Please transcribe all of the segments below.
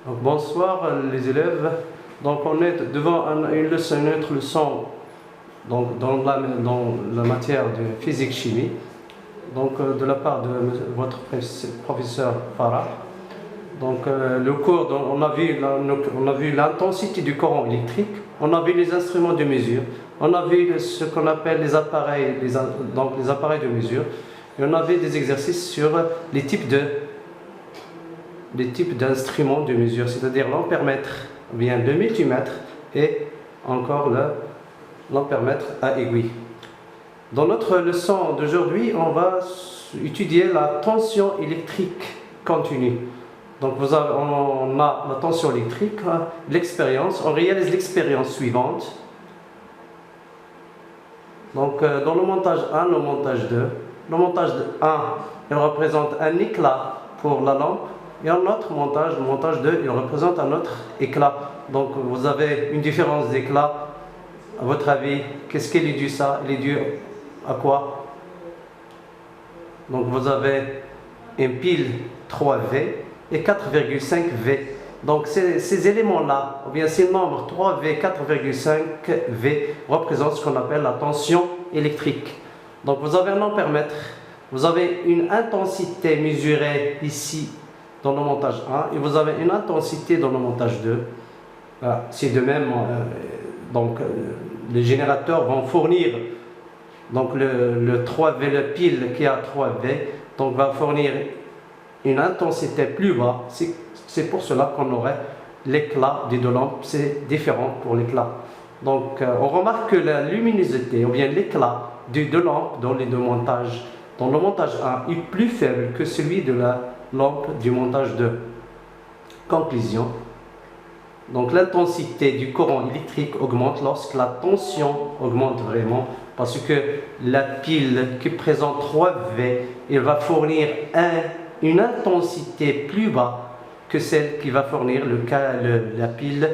Donc, bonsoir les élèves. Donc on est devant une autre leçon donc, dans la matière de physique-chimie, donc de la part de votre professeur Farah. Donc le cours, on a vu l'intensité du courant électrique, on a vu les instruments de mesure, on a vu ce qu'on appelle les appareils, les appareils de mesure, et on a vu des exercices sur les types d'instruments de mesure, c'est-à-dire l'ampèremètre, bien le multimètre et encore l'ampèremètre à aiguille. Dans notre leçon d'aujourd'hui, on va étudier la tension électrique continue. Donc on a la tension électrique, l'expérience, on réalise l'expérience suivante. Donc dans le montage 1, le montage 2, le montage 1, il représente un éclat pour la lampe. Et un autre montage, le montage 2, il représente un autre éclat. Donc vous avez une différence d'éclat. À votre avis, qu'est-ce qu'il est dû ça? Il est dû à quoi? Donc vous avez une pile 3V et 4,5V. Donc ces éléments-là, ou bien ces nombres 3V, 4,5V représentent ce qu'on appelle la tension électrique. Donc vous avez un ampèremètre, vous avez une intensité mesurée ici dans le montage 1 et vous avez une intensité dans le montage 2. C'est de même, les générateurs vont fournir donc le 3V, la pile qui a 3V, donc va fournir une intensité plus bas. C'est pour cela qu'on aurait l'éclat des deux lampes, c'est différent pour l'éclat. Donc on remarque que la luminosité ou bien l'éclat des deux lampes dans les deux montages, dans le montage 1 est plus faible que celui de la lampe du montage 2. Conclusion. Donc l'intensité du courant électrique augmente lorsque la tension augmente vraiment, parce que la pile qui présente 3V, elle va fournir une intensité plus bas que celle qui va fournir la pile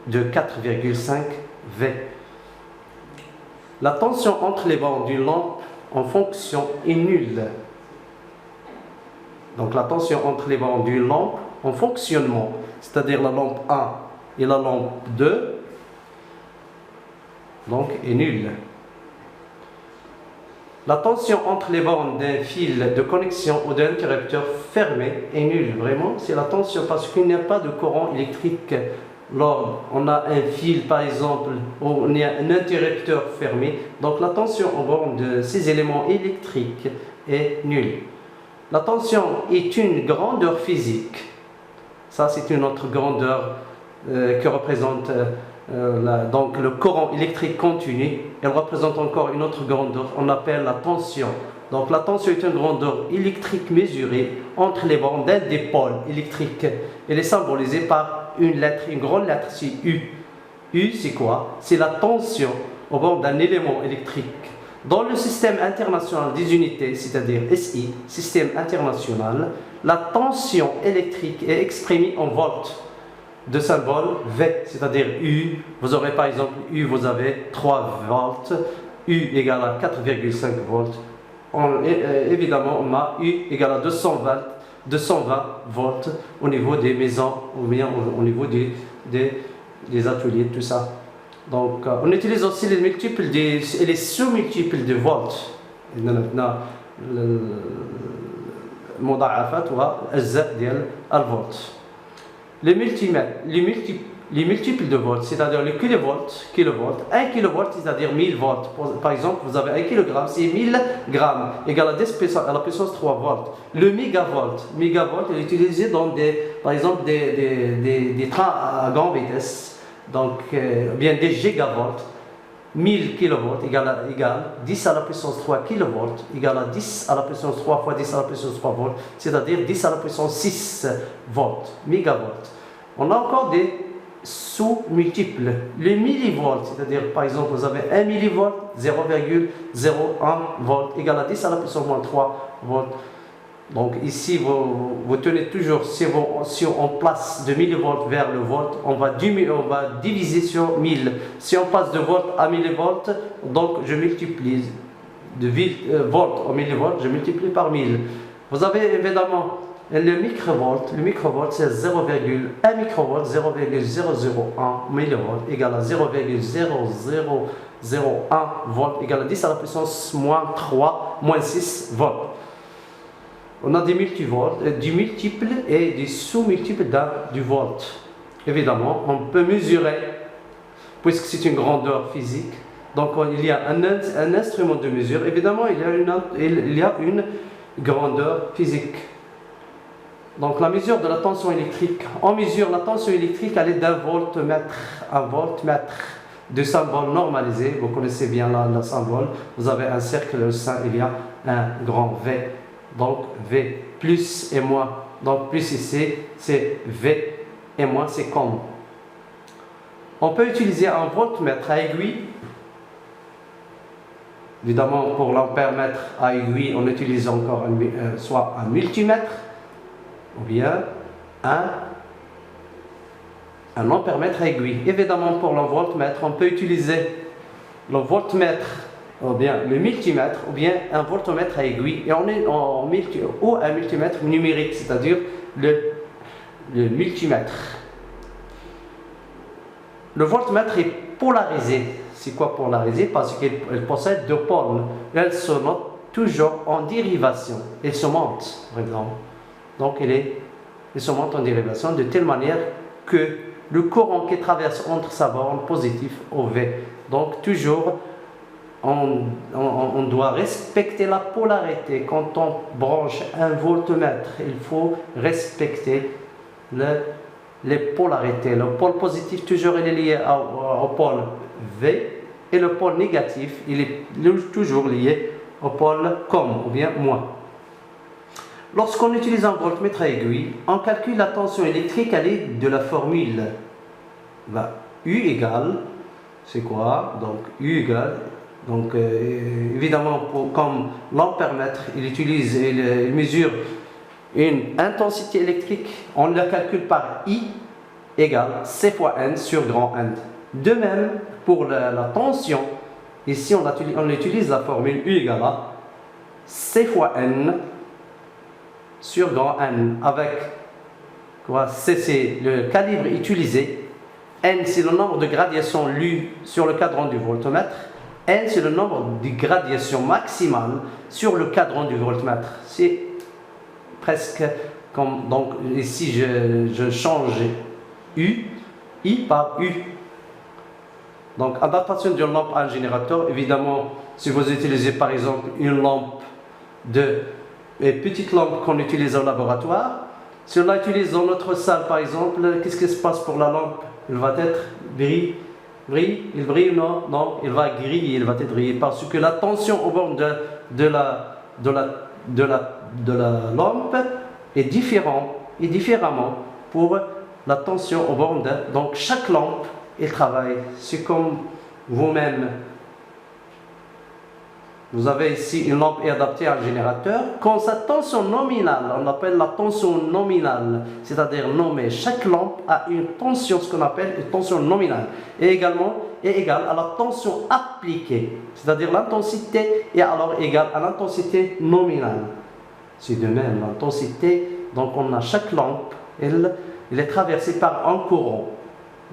de 4,5V. La tension entre les bandes d'une lampe en fonction est nulle. Donc la tension entre les bandes d'une lampe en fonctionnement, c'est-à-dire la lampe 1 et la lampe 2, donc est nulle. La tension entre les bandes d'un fil de connexion ou d'un interrupteur fermé est nulle. Vraiment, c'est la tension parce qu'il n'y a pas de courant électrique. Lors on a un fil par exemple, ou on a un interrupteur fermé, donc la tension en bande de ces éléments électriques est nulle. La tension est une grandeur physique. Ça, c'est une autre grandeur qui représente donc le courant électrique continu. Elle représente encore une autre grandeur, on appelle la tension. Donc la tension est une grandeur électrique mesurée entre les bandes d'un des pôles électriques. Elle est symbolisée par une lettre, une grande lettre, c'est U. U, c'est quoi? C'est la tension au bord d'un élément électrique. Dans le système international des unités, c'est-à-dire SI, système international, la tension électrique est exprimée en volts de symbole V, c'est-à-dire U. Vous aurez par exemple U, vous avez 3 volts, U égale à 4,5 volts. Évidemment, on a U égale à 220 volts au niveau des maisons ou bien au niveau des ateliers, tout ça. Donc, on utilise aussi les multiples et les sous-multiples de volts. المضاعفات والأجزاء ديال الفولت. Les multiples de volts, c'est-à-dire le kilovolt, 1 kilovolt, c'est-à-dire 1000 volts. Par exemple, vous avez 1 kg, c'est 1000 grammes, égal à la puissance 3 volts. Le mégavolt est utilisé dans par exemple, des trains à grande vitesse, donc bien des gigavolts. 1000 kV égale 10 à la puissance 3 kV égale à 10 à la puissance 3 fois 10 à la puissance 3 volts, c'est-à-dire 10 à la puissance 6 volts, mégavolt. On a encore des sous-multiples. Les millivolts, c'est-à-dire par exemple vous avez 1 millivolt, 0,01 volt égale à 10 à la puissance moins 3 volts. Donc ici, vous tenez toujours, si on place de millivolts vers le volt, on va diviser sur 1000. Si on passe de volt à millivolts, donc je multiplie de volt au millivolt, je multiplie par 1000. Vous avez évidemment Et le microvolt c'est 0,1 microvolt, 0,001 millivolt égale à 0,0001 volt égale à 10 à la puissance moins 3, moins 6 volts. On a des multivolts, du multiple et des sous-multiples du volt. Évidemment, on peut mesurer, puisque c'est une grandeur physique, donc il y a un instrument de mesure, évidemment il y a une grandeur physique. Donc la mesure de la tension électrique, on mesure la tension électrique à l'aide d'un voltmètre, un voltmètre de symbole normalisé, vous connaissez bien le symbole, vous avez un cercle au sein, il y a un grand V, donc V plus et moins, donc plus ici c'est V et moins c'est comme. On peut utiliser un voltmètre à aiguille, évidemment pour l'ampèremètre à aiguille on utilise encore soit un multimètre, ou bien un ampèremètre à aiguille. Évidemment, pour le voltmètre, on peut utiliser le voltmètre, ou bien le multimètre, ou bien un voltmètre à aiguille, et on est ou un multimètre numérique, c'est-à-dire le multimètre. Le voltmètre est polarisé. C'est quoi polarisé? Parce qu'il possède deux pôles. Elle se note toujours en dérivation. Elle se monte, par exemple. Donc, il se monte en dérivation de telle manière que le courant qui traverse entre sa borne positive au V. Donc, toujours, on doit respecter la polarité. Quand on branche un voltmètre, il faut respecter les polarités. Le pôle positif, toujours, il est lié au pôle V. Et le pôle négatif, il est toujours lié au pôle comme, ou bien moins. Lorsqu'on utilise un voltmètre à aiguille, on calcule la tension électrique à l'aide de la formule. U égale, c'est quoi? Donc U égale, donc évidemment comme l'ampèremètre, il mesure une intensité électrique, on la calcule par I égale C fois N sur grand N. De même pour la tension, ici on utilise la formule U égale à C fois N sur grand N, avec quoi? C c'est le calibre utilisé, N c'est le nombre de gradations lues sur le cadran du voltmètre, N c'est le nombre de gradations maximales sur le cadran du voltmètre. C'est presque comme, donc ici je change I par U. Donc adaptation d'une lampe à un générateur, évidemment si vous utilisez par exemple une lampe une petite lampe qu'on utilise au laboratoire, si on l'utilise dans notre salle par exemple, qu'est-ce qui se passe pour la lampe? Elle va être il brille ou non? Non, il va griller, il va être grillé parce que la tension au bord de la lampe est différemment pour la tension au bord donc chaque lampe elle travaille, c'est comme vous-même. Vous avez ici une lampe adaptée à un générateur. Quand sa tension nominale, on l'appelle la tension nominale, c'est-à-dire nommée. Chaque lampe a une tension, ce qu'on appelle une tension nominale, et également est égale à la tension appliquée, c'est-à-dire l'intensité est alors égale à l'intensité nominale. C'est de même, l'intensité, donc on a chaque lampe, elle est traversée par un courant.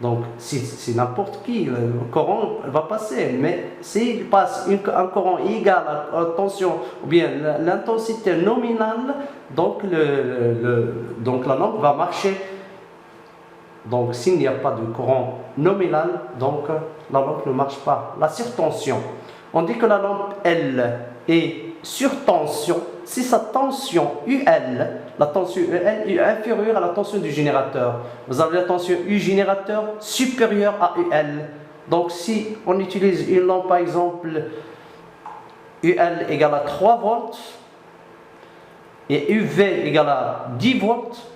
Donc, si n'importe qui, le courant va passer, mais s'il passe un courant égal à la tension, ou bien l'intensité nominale, donc, donc la lampe va marcher. Donc, s'il n'y a pas de courant nominal, donc la lampe ne marche pas. La surtension. On dit que la lampe, elle, est surtension si sa tension UL, la tension UL est inférieure à la tension du générateur. Vous avez la tension U générateur supérieure à UL. Donc si on utilise une lampe par exemple UL égale à 3 volts et UV égale à 10 volts,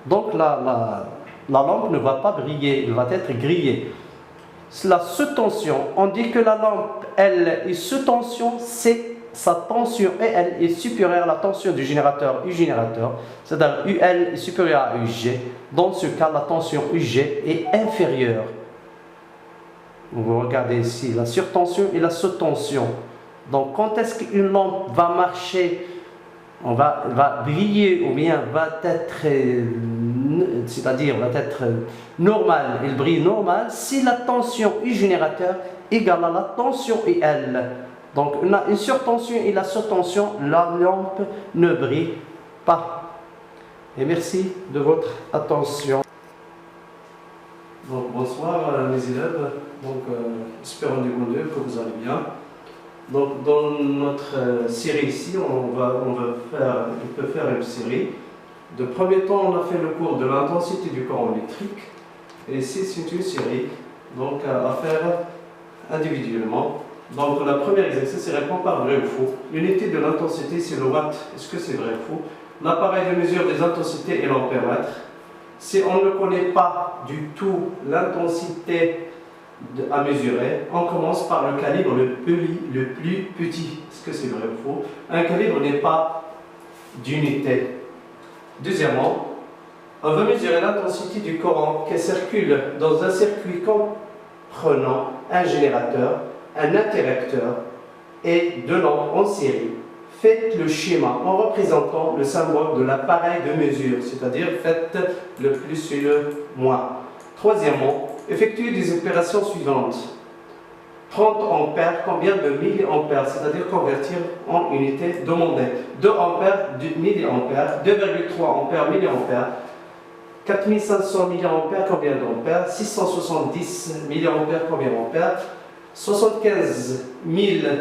donc la lampe ne va pas briller, elle va être grillée. La sous-tension, on dit que la lampe elle est sous tension, c'est sa tension EL est supérieure à la tension du générateur U générateur, c'est-à-dire UL est supérieure à UG. Dans ce cas, la tension UG est inférieure. Vous regardez ici la surtension et la sous-tension. Donc, quand est-ce qu'une lampe va marcher va briller ou bien va être, c'est-à-dire va être normal, il brille normal si la tension U générateur égale à la tension IL. Donc on a une surtension et la surtension, la lampe ne brille pas. Et merci de votre attention. Donc bonsoir mes élèves, donc espérons du bon Dieu que vous allez bien. Donc dans notre série ici, on peut faire une série. De premier temps, on a fait le cours de l'intensité du courant électrique. Et ici, c'est une série donc, à faire individuellement. Donc la première exercice, c'est répondre par vrai ou faux. L'unité de l'intensité, c'est le watt. Est-ce que c'est vrai ou faux? L'appareil de mesure des intensités est l'ampèremètre. Si on ne connaît pas du tout l'intensité à mesurer, on commence par le calibre le plus petit. Est-ce que c'est vrai ou faux? Un calibre n'est pas d'unité. Deuxièmement, on veut mesurer l'intensité du courant qui circule dans un circuit comprenant un générateur, un interrupteur et deux lampes en série. Faites le schéma en représentant le symbole de l'appareil de mesure, c'est-à-dire faites le plus et le moins. Troisièmement, effectuez des opérations suivantes. 30 ampères, combien de milliampères, c'est-à-dire convertir en unité demandée. 2 ampères, milliampères, 2,3 ampères, milliampères, 4500 milliampères, combien d'ampères, 670 milliampères, combien d'ampères, 75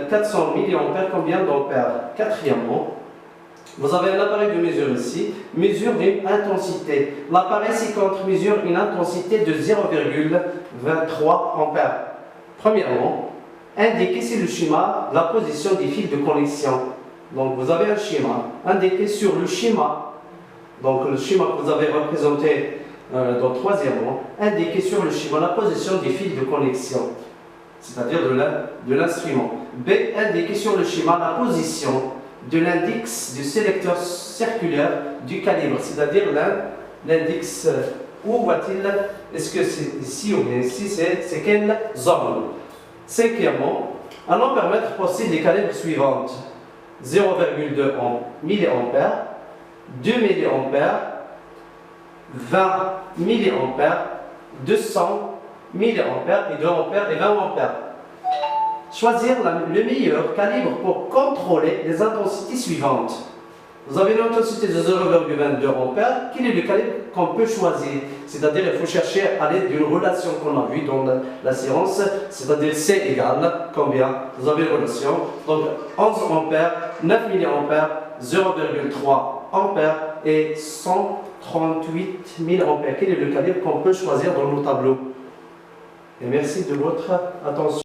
400 milliampères, combien d'ampères. Quatrièmement, vous avez un appareil de mesure ici, mesure d'une intensité. L'appareil ci-contre mesure une intensité de 0,23 ampères. Premièrement, indiquez sur le schéma la position des fils de connexion. Donc vous avez un schéma, indiquez sur le schéma, donc le schéma que vous avez représenté dans troisièmement, indiquez sur le schéma la position des fils de connexion, c'est-à-dire de l'instrument. B, indiquez sur le schéma la position de l'index du sélecteur circulaire du calibre, c'est-à-dire l'index, où va-t-il, est-ce que c'est ici ou bien ici, c'est quelle zone? Cinquièmement, un ampèremètre possède les calibres suivantes: 0,2 milliampères, 2 milliampères, 20 milliampères, 200 milliampères et 2 ampères et 20 ampères. Choisir le meilleur calibre pour contrôler les intensités suivantes. Vous avez une intensité de 0,22 ampères. Quel est le calibre qu'on peut choisir? C'est-à-dire il faut chercher à l'aide d'une relation qu'on a vue dans la séance, c'est-à-dire C égale combien? Vous avez une relation. Donc 11 ampères, 9 milliampères, 0,3 ampères et 138 000 ampères. Quel est le calibre qu'on peut choisir dans nos tableaux? Et merci de votre attention.